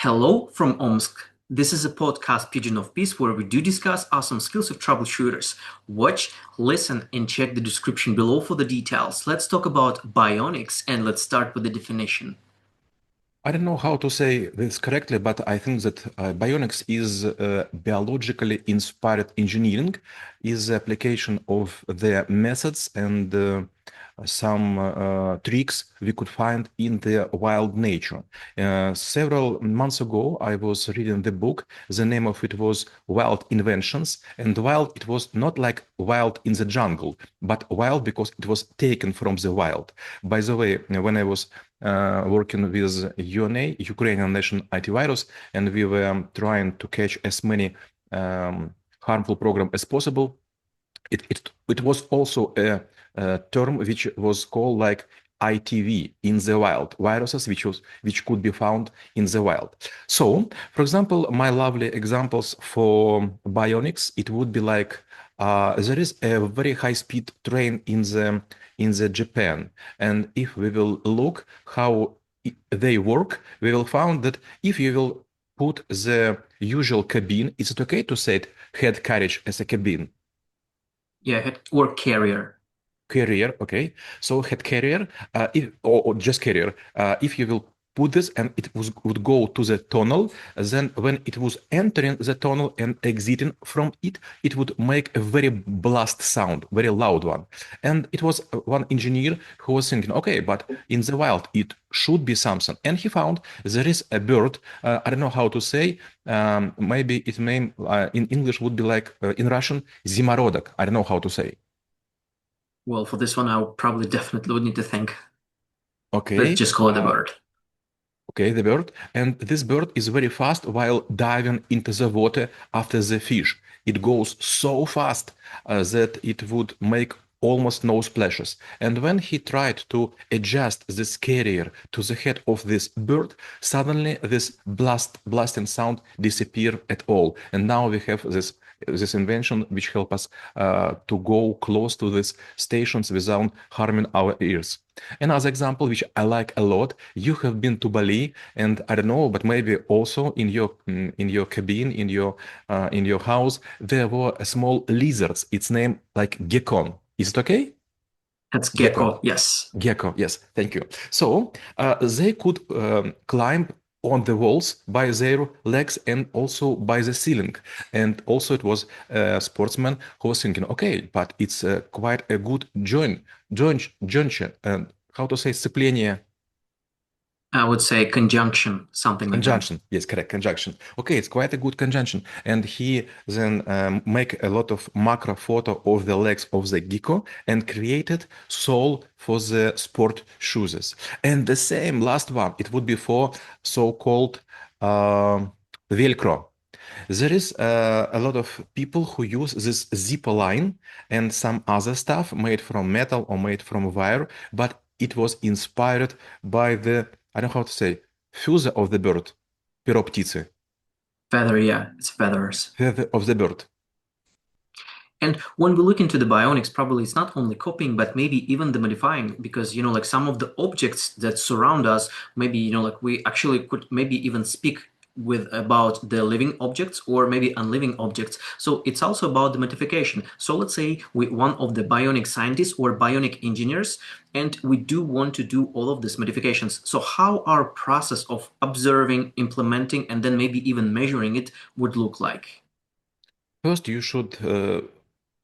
Hello from Omsk. This is a podcast Pigeon of Peace where we do discuss awesome skills of troubleshooters. Watch, listen, and check the description below for the details. Let's talk about bionics and let's start with the definition. I don't know how to say this correctly, but I think that bionics is biologically inspired engineering, is the application of the methods and some tricks we could find in the wild nature. Several months ago, I was reading the book. The name of it was Wild Inventions. And wild, it was not like wild in the jungle, but wild because it was taken from the wild. By the way, when I was working with UNA, Ukrainian National Antivirus, and we were trying to catch as many harmful programs as possible. It was also a term which was called like ITV in the wild, viruses which could be found in the wild. So, for example, my lovely examples for bionics, it would be like there is a very high-speed train in the Japan, and if we will look how they work, we will find that if you will put the usual cabin, is it okay to say it head carriage as a cabin? Yeah, or carrier. Carrier, okay. So head carrier, or just carrier. If you will put this and would go to the tunnel, then when it was entering the tunnel and exiting from it, it would make a very blast sound, very loud one. And it was one engineer who was thinking, okay, but in the wild it should be something. And he found there is a bird. I don't know how to say. Maybe its name in English would be like in Russian, zimorодок. I don't know how to say. Well, for this one, I probably definitely would need to think. Let's Okay. just call it a bird. Okay, the bird. And this bird is very fast while diving into the water after the fish. It goes so fast that it would make almost no splashes. And when he tried to adjust this carrier to the head of this bird, suddenly this blasting sound disappeared at all. And now we have this invention which help us to go close to these stations without harming our ears. Another example which I like a lot, you have been to Bali, and I don't know, but maybe also in your cabin, in your house, there were small lizards. It's named like gecko. Is it okay? That's Gecko. gecko, yes. Gecko, yes, thank you. So they could climb on the walls by their legs and also by the ceiling. And also it was a sportsman who was thinking, okay, but it's quite a good junction. And how to say сцепление? I would say conjunction, something like that. Conjunction, yes, correct, conjunction. Okay, it's quite a good conjunction. And he then make a lot of macro photo of the legs of the gecko and created sole for the sport shoes. And the same last one, it would be for so-called Velcro. There is a lot of people who use this zipper line and some other stuff made from metal or made from wire, but it was inspired by the, I don't know how to say, feather of the bird, перо птицы, Feather, yeah, it's feathers. feather of the bird. And when we look into the bionics, probably it's not only copying, but maybe even the modifying, because, like some of the objects that surround us, maybe, like we actually could maybe even speak with about the living objects or maybe unliving objects. So it's also about the modification. So let's say we one of the bionic scientists or bionic engineers, and we do want to do all of these modifications. So how our process of observing, implementing, and then maybe even measuring it would look like? First, you should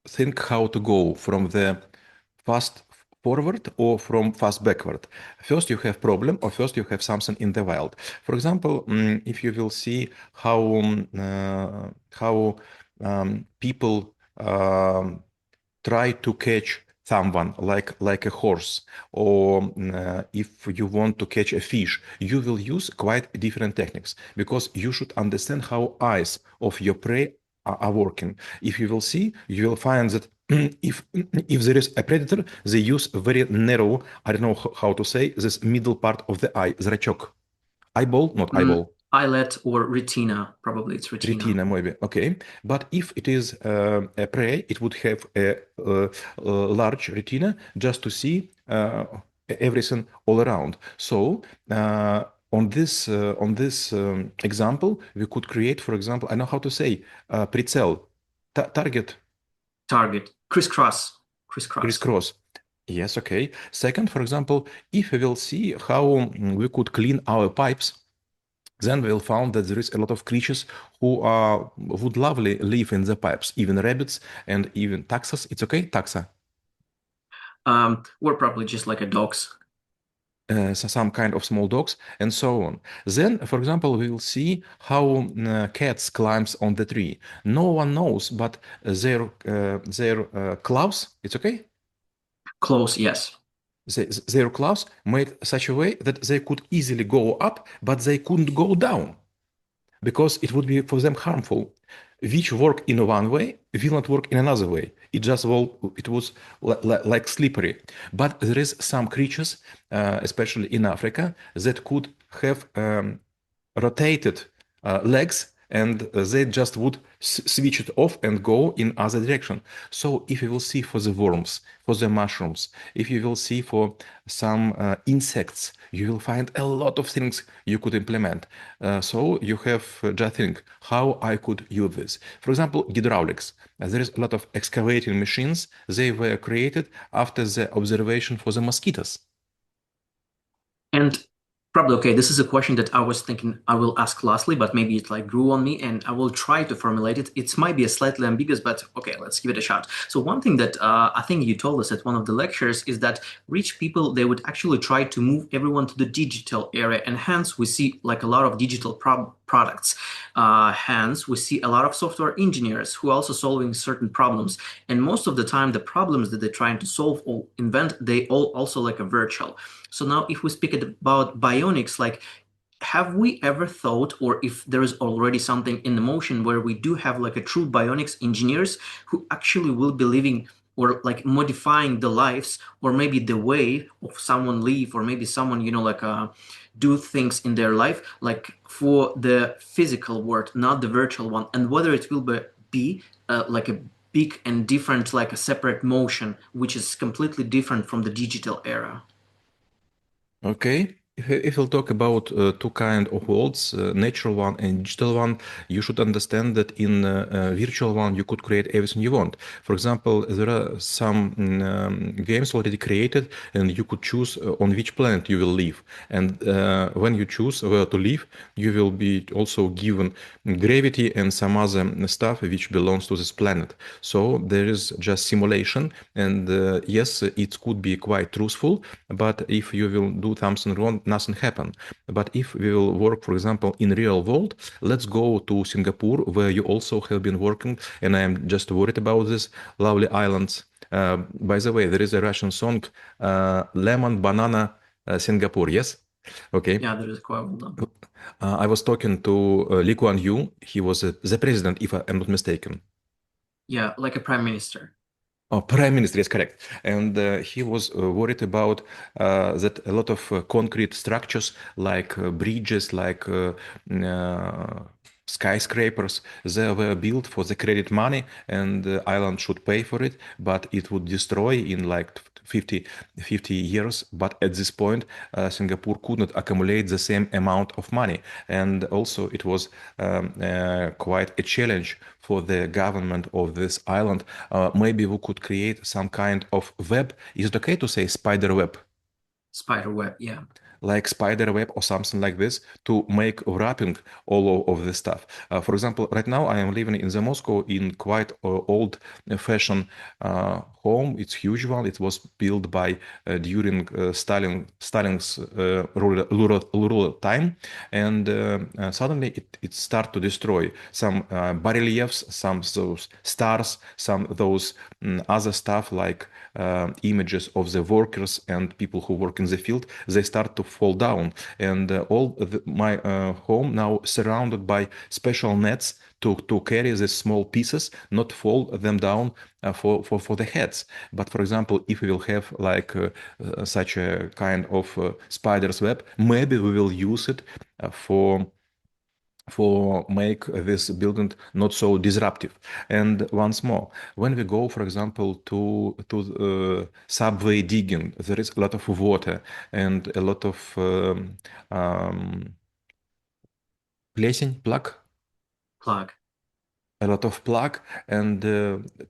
think how to go from the fast forward or from fast backward. First, you have problem, or first you have something in the wild. For example, if you will see how people try to catch someone like a horse, or if you want to catch a fish, you will use quite different techniques because you should understand how eyes of your prey are working. If you will see, you will find that if there is a predator, they use very narrow, I don't know how to say, this middle part of the eye, зрачок. Eyeball, not eyeball. Eyelid or retina, probably it's retina. Retina, maybe. Okay. But if it is a prey, it would have a large retina just to see everything all around. So On this example, we could create, for example, I know how to say прицел, target, Target. Crisscross. Crisscross. crisscross. Yes, okay. Second, for example, if we will see how we could clean our pipes, then we'll found that there is a lot of creatures who would lovely live in the pipes, even rabbits and even taxas. It's okay, taxa. Or probably just like a dog's. So some kind of small dogs and so on. Then, for example, we will see how cats climbs on the tree. No one knows, but their claws, it's okay? Close, yes. Their claws made such a way that they could easily go up, but they couldn't go down because it would be for them harmful. Which work in one way will not work in another way. It was like slippery. But there is some creatures, especially in Africa, that could have rotated legs and they just would switch it off and go in other direction. So if you will see for the worms, for the mushrooms, if you will see for some insects, you will find a lot of things you could implement. So you have just think how I could use this. For example, hydraulics. There is a lot of excavating machines. They were created after the observation for the mosquitoes. And probably, okay, this is a question that I was thinking I will ask lastly, but maybe it like grew on me and I will try to formulate it. It might be a slightly ambiguous, but okay, let's give it a shot. So one thing that I think you told us at one of the lectures is that rich people, they would actually try to move everyone to the digital area. And hence we see like a lot of digital products. Hence, we see a lot of software engineers who are also solving certain problems. And most of the time, the problems that they're trying to solve or invent, they all also like a virtual. So now if we speak about bionics, like have we ever thought, or if there is already something in the motion where we do have like a true bionics engineers who actually will be living or like modifying the lives or maybe the way of someone live or maybe someone, like do things in their life, like for the physical world, not the virtual one, and whether it will be like a big and different, like a separate motion, which is completely different from the digital era. Okay. If we'll talk about two kind of worlds, natural one and digital one, you should understand that in virtual one you could create everything you want. For example, there are some games already created, and you could choose on which planet you will live. And when you choose where to live, you will be also given gravity and some other stuff which belongs to this planet. So there is just simulation, and yes, it could be quite truthful, but if you will do something wrong, nothing happen. But if we will work, for example, in real world, let's go to Singapore, where you also have been working, and I am just worried about this lovely islands. By the way, there is a Russian song, Lemon Banana Singapore, yes? Okay. Yeah, that is quite well done. I was talking to Lee Kuan Yew. He was the president, if I am not mistaken. Yeah, like a prime minister. Oh, Prime Minister is correct. And he was worried about that a lot of concrete structures like bridges, like skyscrapers, they were built for the credit money and the island should pay for it, but it would destroy in like 50 years. But at this point, Singapore could not accumulate the same amount of money. And also it was quite a challenge for the government of this island. Maybe we could create some kind of web. Is it okay to say spider web? Spider web, yeah. Like spider web or something like this to make wrapping all of this stuff. For example, right now I am living in the Moscow in quite old fashioned home. It's huge one. It was built by during Stalin's rural time, and suddenly it start to destroy some bas-reliefs, some those stars, some those other stuff like images of the workers and people who work in the field. They start to fall down, and my home now surrounded by special nets to carry the small pieces, not fall them down for the heads. But for example, if we will have like such a kind of spider's web, maybe we will use it for for make this building not so disruptive. And once more, when we go, for example, to subway digging, there is a lot of water and a lot of плесень, плаг, Plug. a lot of plug, and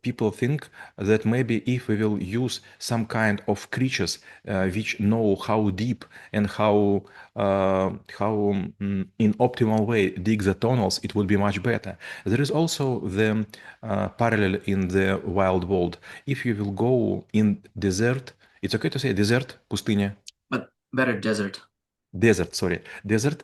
people think that maybe if we will use some kind of creatures which know how deep and how in optimal way dig the tunnels, it would be much better. There is also the parallel in the wild world. If you will go in desert, it's okay to say desert, пустыня. But better desert. Desert, sorry, desert,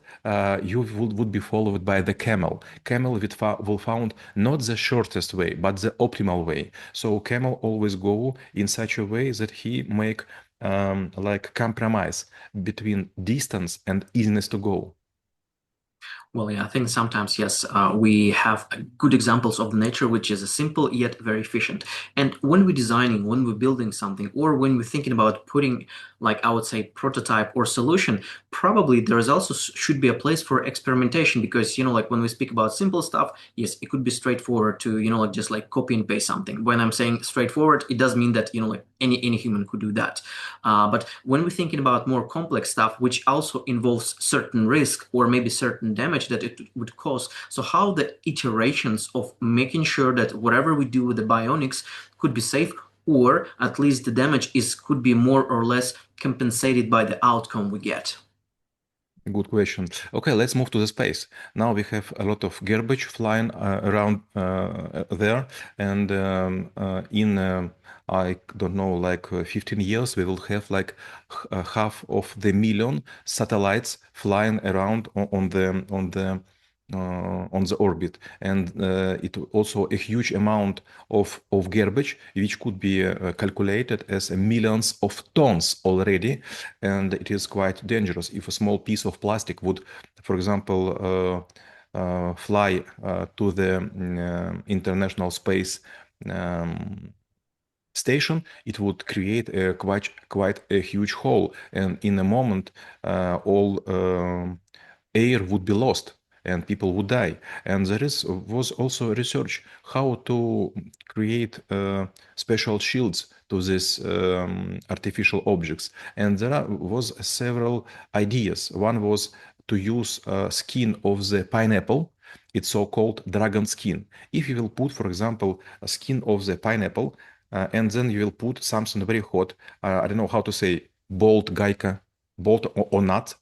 you would be followed by the camel. Camel will found not the shortest way, but the optimal way. So camel always go in such a way that he make like compromise between distance and easiness to go. Well, yeah, I think sometimes, yes, we have good examples of the nature, which is simple yet very efficient. And when we're designing, when we're building something, or when we're thinking about putting, like I would say, prototype or solution, probably there is also should be a place for experimentation because, like when we speak about simple stuff, yes, it could be straightforward to, like just like copy and paste something. When I'm saying straightforward, it does mean that, like any human could do that. But when we're thinking about more complex stuff, which also involves certain risk or maybe certain damage that it would cause, so how the iterations of making sure that whatever we do with the bionics could be safe, or at least the damage is could be more or less compensated by the outcome we get. Good question. Okay, let's move to the space. Now we have a lot of garbage flying around there, and in I don't know, like 15 years, we will have like half of the million satellites flying around on the orbit, and it also a huge amount of garbage which could be calculated as millions of tons already, and it is quite dangerous if a small piece of plastic would, for example, fly to the international space station. It would create a quite a huge hole, and in a moment, all air would be lost and people would die. And there was also research how to create special shields to these artificial objects. And there was several ideas. One was to use skin of the pineapple. It's so-called dragon skin. If you will put, for example, a skin of the pineapple, and then you will put something very hot, I don't know how to say, bolt gaika, bolt or nut,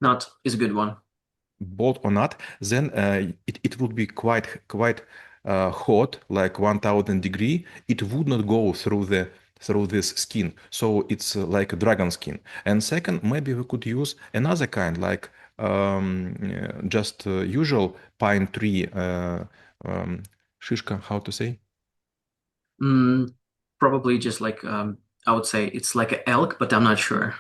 Not is a good one. bolt or not, then it would be quite hot, like 1000 degree. It would not go through this skin, so it's like a dragon skin. And second, maybe we could use another kind, like just usual pine tree shishka, how to say? Mm, Probably just like I would say it's like an elk, but I'm not sure.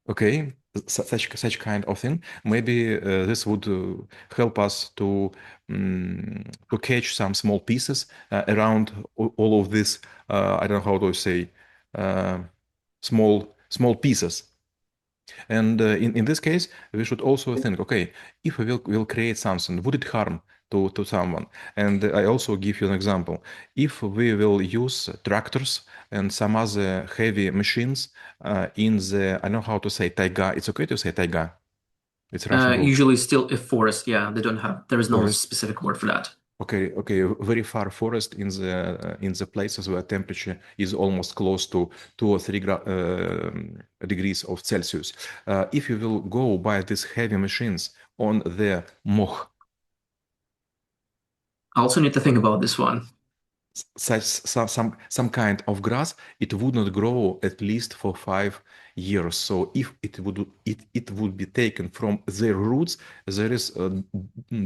Okay, such kind of thing. Maybe this would help us to catch some small pieces around all of this. I don't know how to say uh, small pieces. And in this case, we should also think, okay, if we will create something, would it harm to someone? And I also give you an example. If we will use tractors and some other heavy machines in the, I don't know how to say taiga. It's okay to say taiga. It's Russian word. Usually still a forest. Yeah, they don't have. There is no Forest. specific word for that. Okay, very far forest in the places where temperature is almost close to 2 or 3 degrees of Celsius. If you will go by these heavy machines on the moh, I also need to think about this one. such some kind of grass, it would not grow at least for 5 years. So if it would be taken from their roots, there is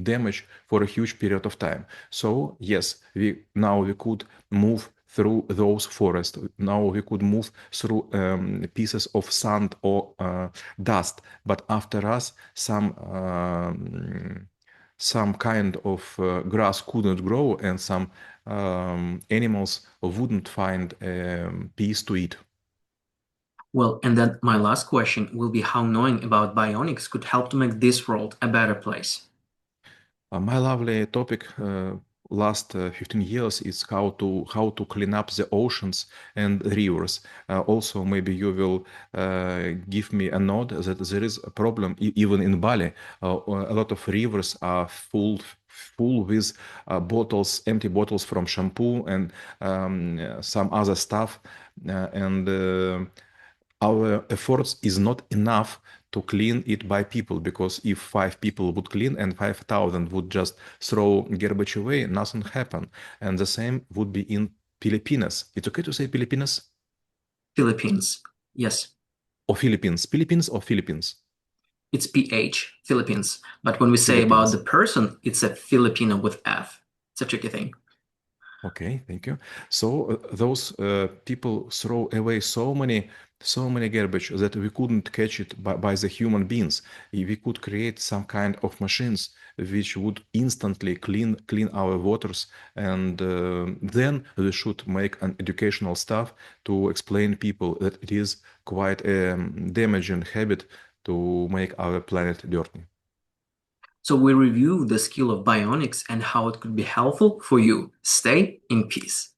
damage for a huge period of time. So yes, we could move through those forests. Now we could move through pieces of sand or dust, but after us some kind of grass couldn't grow, and some animals wouldn't find peace to eat. Well, and then my last question will be how knowing about bionics could help to make this world a better place. My lovely topic last 15 years is how to clean up the oceans and rivers. Also, maybe you will give me a nod that there is a problem even in Bali. A lot of rivers are full with bottles, empty bottles from shampoo and some other stuff, and our efforts is not enough to clean it by people, because if 5 people would clean and 5,000 would just throw garbage away, nothing happen. And the same would be in Philippines. It's okay to say Philippines Philippines. Yes, or Philippines? Philippines or Philippines? it's PH, Philippines. But when we say about the Philippines. person, it's a Filipino with F. It's a tricky thing. Okay, thank you. So those people throw away so many garbage that we couldn't catch it by the human beings. If we could create some kind of machines which would instantly clean our waters, and then we should make an educational stuff to explain people that it is quite a damaging habit to make our planet dirty. So we review the skill of bionics and how it could be helpful for you. Stay in peace.